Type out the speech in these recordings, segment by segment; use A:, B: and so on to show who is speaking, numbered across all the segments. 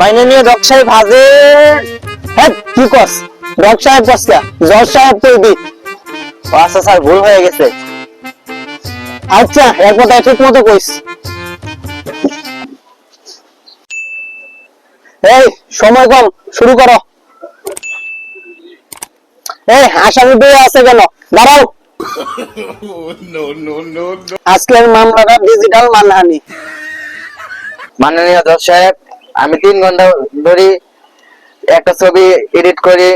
A: মাননীয় জজ সাহেব হাজির। হ্যাঁ কি কস? জজ সাহেব কসকা? জজ সাহেব কইবি। আচ্ছা স্যার, ভুল হয়ে গেছে। আচ্ছা, এক কথা ঠিক মতো কইস। এই সময় কম, শুরু করো। এই আসামি বই আছে কেন? দাঁড়াও। আজকের মামলাটা ডিজিটাল মানহানি।
B: মাননীয় জজ সাহেব, আমি 3 ঘন্টা ধরে একটা ছবি এডিট করে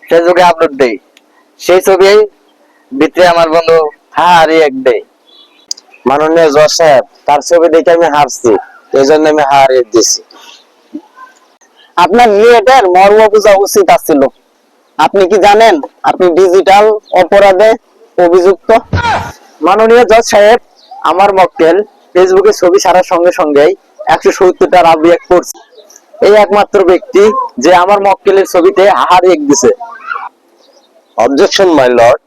B: ফেসবুকে আপলোড দেই। সেই ছবি ভিতরে আমার বন্ধু রিয়েক্ট দেয়।
A: মাননীয় জজ সাহেব, তার ছবি দেখে আমি হারছি, এই জন্য আমি হারিয়ে দিছি। আপনার রিয়েটের মর্ম বোঝা উচিত ছিল। আপনি কি জানেন আপনি ডিজিটাল অপরাধে অভিযুক্ত?
B: মাননীয় জজ সাহেব, আমার মক্কেল ফেসবুকে ছবি ছাড়ার সঙ্গে সঙ্গেই 170টা রিয়েক্ট করছে। এই একমাত্র ব্যক্তি যে আমার মক্কেলের ছবিতে রিয়েক্ট দিছে।
A: অবজেকশন মাই লর্ড,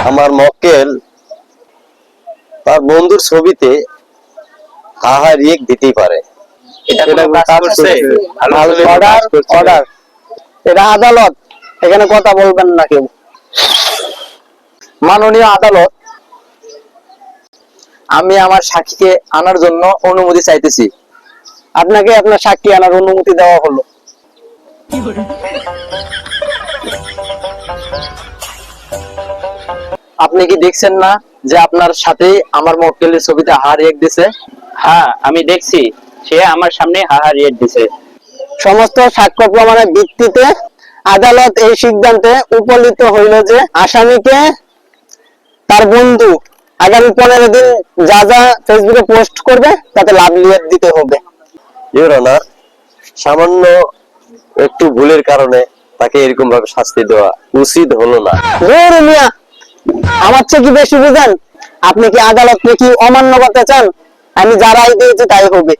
A: আমার মক্কেল তার বন্ধুর ছবিতে রিয়েক্ট দিতেই পারে। অর্ডার, এটা আদালত, এখানে কথা বলবেন না কেউ।
B: মাননীয় আদালত, আমি আমার সাক্ষীকে আনার জন্য অনুমতি চাইতেছি।
A: আপনাকে আপনার সাক্ষী আনার অনুমতি দেওয়া হলো।
B: আপনি কি দেখছেন না যে আপনার সাথে আমার মক্কেলের ছবিতে রিয়েক্ট দিছে?
C: হ্যাঁ, আমি দেখছি, সে আমার সামনে রিয়েক্ট দিছে।
A: সমস্ত সাক্ষ্য প্রমাণের ভিত্তিতে আদালত এই সিদ্ধান্তে উপনীত হইল যে আসামিকে তার বন্ধু আগামী 15 দিন যা যা ফেসবুকে পোস্ট করবে তাতে লাভ লিয়ার দিতে হবে।
D: ইওর অনার, সামান্য একটু ভুলের কারণে তাকে এরকম ভাবে শাস্তি দেওয়া উচিত হলো না।
A: জোর মিয়া, আমার চেয়ে কি বেশি বুঝেন? আপনি কি আদালতকে কি অমান্য করতে চান? আমি যা রায় দিয়েছি তাই হবে।